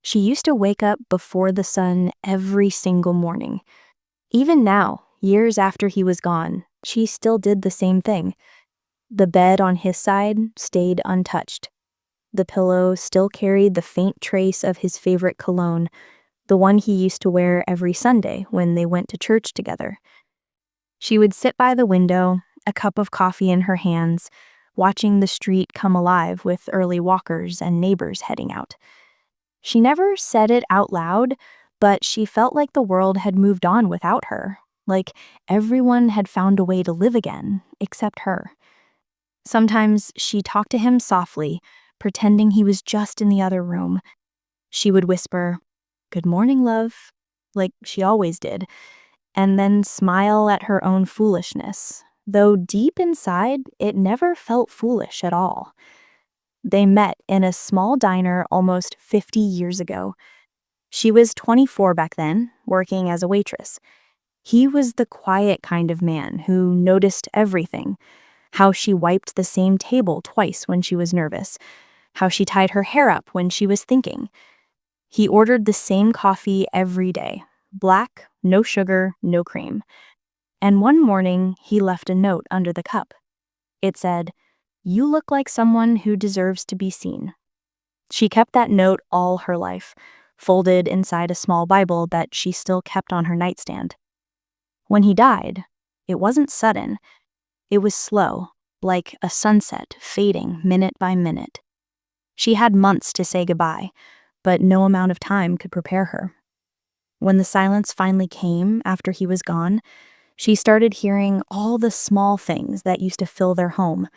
She used to wake up before the sun every single morning. Even now, years after he was gone, she still did the same thing. The bed on his side stayed untouched. The pillow still carried the faint trace of his favorite cologne, the one he used to wear every Sunday when they went to church together. She would sit by the window, a cup of coffee in her hands, watching the street come alive with early walkers and neighbors heading out. She never said it out loud, but she felt like the world had moved on without her, like everyone had found a way to live again, except her. Sometimes she talked to him softly, pretending he was just in the other room. She would whisper, "Good morning, love," like she always did, and then smile at her own foolishness, though deep inside, it never felt foolish at all. They met in a small diner almost 50 years ago. She was 24 back then, working as a waitress. He was the quiet kind of man who noticed everything: how she wiped the same table twice when she was nervous, how she tied her hair up when she was thinking. He ordered the same coffee every day: black, no sugar, no cream. And one morning, he left a note under the cup. It said, "You look like someone who deserves to be seen." She kept that note all her life, folded inside a small Bible that she still kept on her nightstand. When he died, it wasn't sudden. It was slow, like a sunset fading minute by minute. She had months to say goodbye, but no amount of time could prepare her. When the silence finally came after he was gone, she started hearing all the small things that used to fill their home: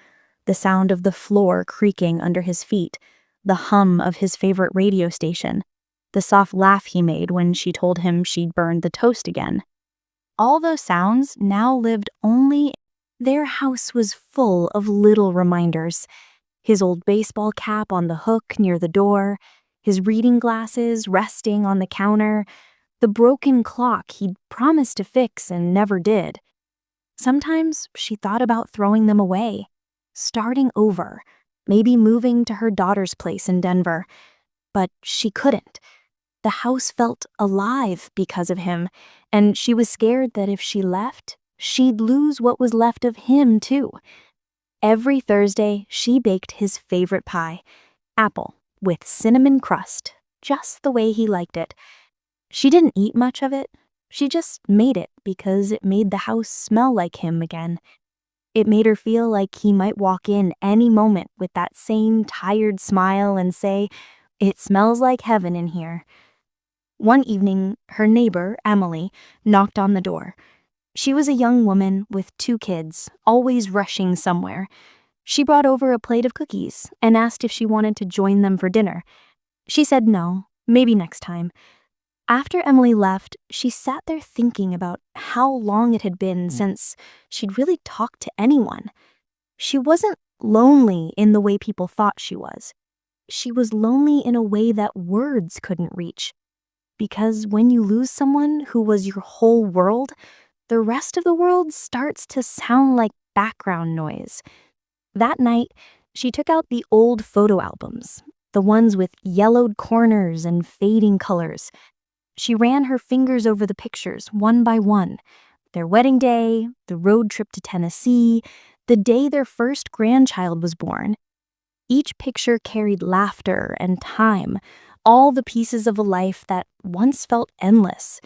the sound of the floor creaking under his feet, the hum of his favorite radio station, the soft laugh he made when she told him she'd burned the toast again. All those sounds now lived only. Their house was full of little reminders: his old baseball cap on the hook near the door, his reading glasses resting on the counter, the broken clock he'd promised to fix and never did. Sometimes she thought about throwing them away, starting over, maybe moving to her daughter's place in Denver. But she couldn't. The house felt alive because of him, and she was scared that if she left, she'd lose what was left of him, too. Every Thursday, she baked his favorite pie: apple with cinnamon crust, just the way he liked it. She didn't eat much of it. She just made it because it made the house smell like him again. It made her feel like he might walk in any moment with that same tired smile and say, "It smells like heaven in here." One evening, her neighbor, Emily, knocked on the door. She was a young woman with 2 kids, always rushing somewhere. She brought over a plate of cookies and asked if she wanted to join them for dinner. She said no, maybe next time. After Emily left, she sat there thinking about how long it had been since she'd really talked to anyone. She wasn't lonely in the way people thought she was. She was lonely in a way that words couldn't reach. Because when you lose someone who was your whole world, the rest of the world starts to sound like background noise. That night, she took out the old photo albums, the ones with yellowed corners and fading colors. She ran her fingers over the pictures one by one: their wedding day, the road trip to Tennessee, the day their first grandchild was born. Each picture carried laughter and time, all the pieces of a life that once felt endless.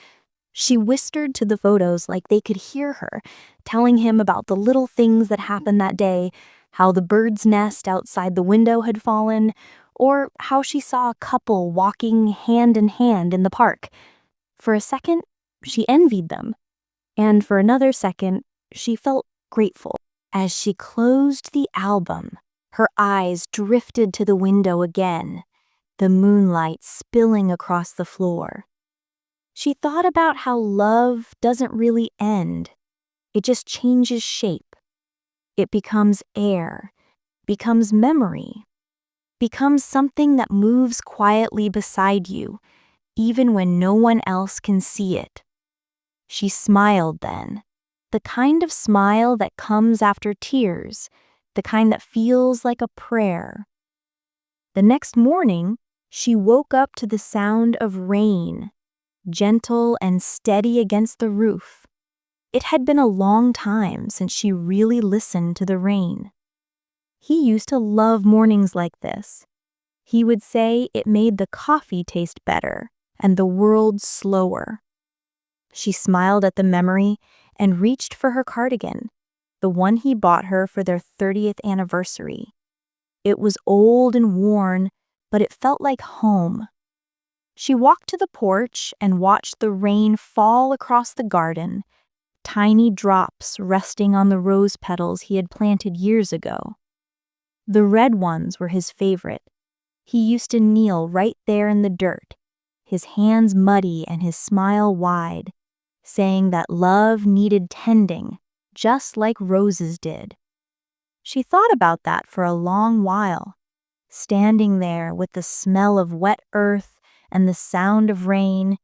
She whispered to the photos like they could hear her, telling him about the little things that happened that day: how the bird's nest outside the window had fallen, or how she saw a couple walking hand in hand in the park. For a second, she envied them, and for another second, she felt grateful. As she closed the album, her eyes drifted to the window again, the moonlight spilling across the floor. She thought about how love doesn't really end. It just changes shape. It becomes air, becomes memory, becomes something that moves quietly beside you, even when no one else can see it. She smiled then, the kind of smile that comes after tears, the kind that feels like a prayer. The next morning, She woke up to the sound of rain, gentle and steady against the roof. It had been a long time since she really listened to the rain. He used to love mornings like this. He would say it made the coffee taste better and the world slower. She smiled at the memory and reached for her cardigan, the one he bought her for their 30th anniversary. It was old and worn, but it felt like home. She walked to the porch and watched the rain fall across the garden, tiny drops resting on the rose petals he had planted years ago. The red ones were his favorite. He used to kneel right there in the dirt, his hands muddy and his smile wide, saying that love needed tending, just like roses did. She thought about that for a long while, standing there with the smell of wet earth and the sound of rain.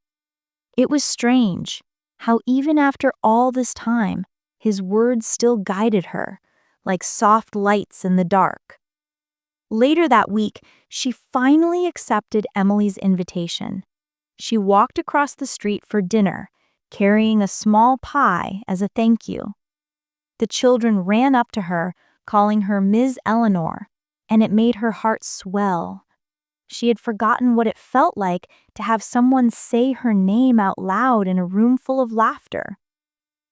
It was strange how even after all this time, his words still guided her, like soft lights in the dark. Later that week, she finally accepted Emily's invitation. She walked across the street for dinner, carrying a small pie as a thank you. The children ran up to her, calling her Ms. Eleanor, and it made her heart swell. She had forgotten what it felt like to have someone say her name out loud in a room full of laughter.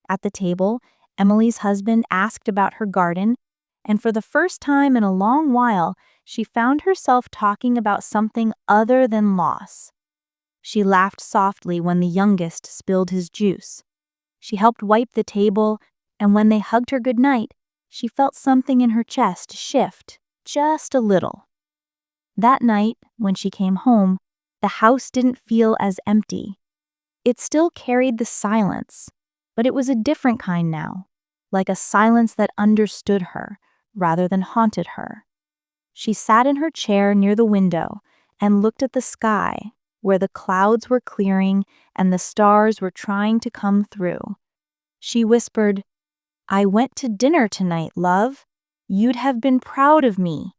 At the table, Emily's husband asked about her garden, and for the first time in a long while, she found herself talking about something other than loss. She laughed softly when the youngest spilled his juice. She helped wipe the table, and when they hugged her goodnight, she felt something in her chest shift just a little. That night, when she came home, the house didn't feel as empty. It still carried the silence, but it was a different kind now, like a silence that understood her rather than haunted her. She sat in her chair near the window and looked at the sky, where the clouds were clearing and the stars were trying to come through. She whispered, "I went to dinner tonight, love. You'd have been proud of me."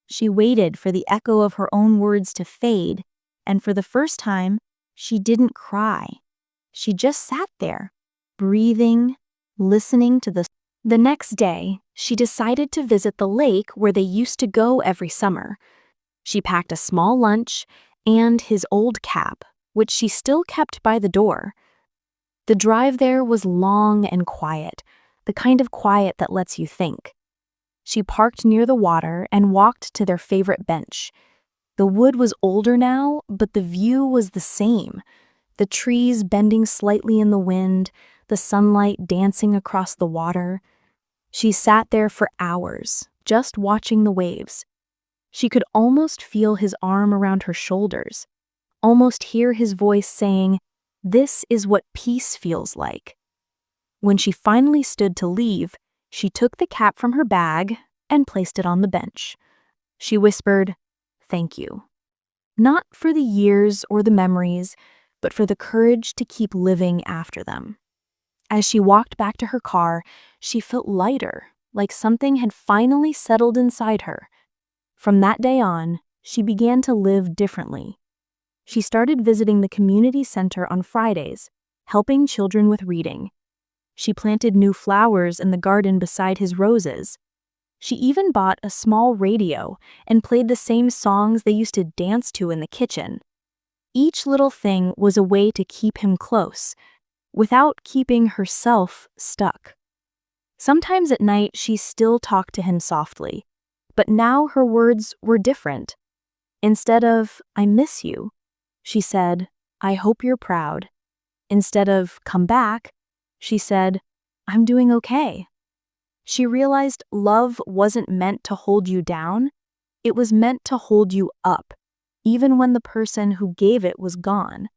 She waited for the echo of her own words to fade, and for the first time, she didn't cry. She just sat there, breathing, listening to the... The next day, she decided to visit the lake where they used to go every summer. She packed a small lunch and his old cap, which she still kept by the door. The drive there was long and quiet, the kind of quiet that lets you think. She parked near the water and walked to their favorite bench. The wood was older now, but the view was the same. The trees bending slightly in the wind, the sunlight dancing across the water. She sat there for hours, just watching the waves. She could almost feel his arm around her shoulders, almost hear his voice saying, "This is what peace feels like." When she finally stood to leave, she took the cap from her bag and placed it on the bench. She whispered, "Thank you." Not for the years or the memories, but for the courage to keep living after them. As she walked back to her car, she felt lighter, like something had finally settled inside her. From that day on, she began to live differently. She started visiting the community center on Fridays, helping children with reading. She planted new flowers in the garden beside his roses. She even bought a small radio and played the same songs they used to dance to in the kitchen. Each little thing was a way to keep him close, without keeping herself stuck. Sometimes at night she still talked to him softly, but now her words were different. Instead of, "I miss you," she said, "I hope you're proud." Instead of, "Come back," she said, "I'm doing okay." She realized love wasn't meant to hold you down, it was meant to hold you up, even when the person who gave it was gone.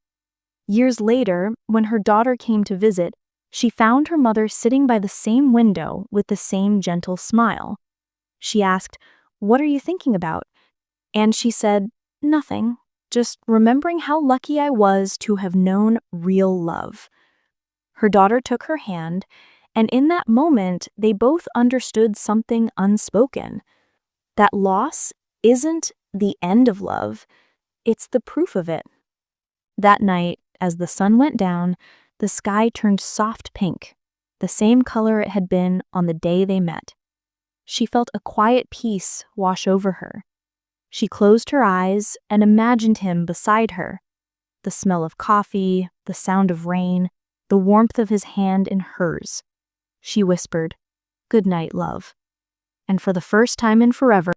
Years later, when her daughter came to visit, she found her mother sitting by the same window with the same gentle smile. She asked, "What are you thinking about?" And she said, "Nothing, just remembering how lucky I was to have known real love." Her daughter took her hand, and in that moment, they both understood something unspoken. That loss isn't the end of love, It's the proof of it. That night, as the sun went down, the sky turned soft pink, the same color it had been on the day they met. She felt a quiet peace wash over her. She closed her eyes and imagined him beside her. The smell of coffee, the sound of rain, the warmth of his hand in hers. She whispered, "Good night, love." And for the first time in forever,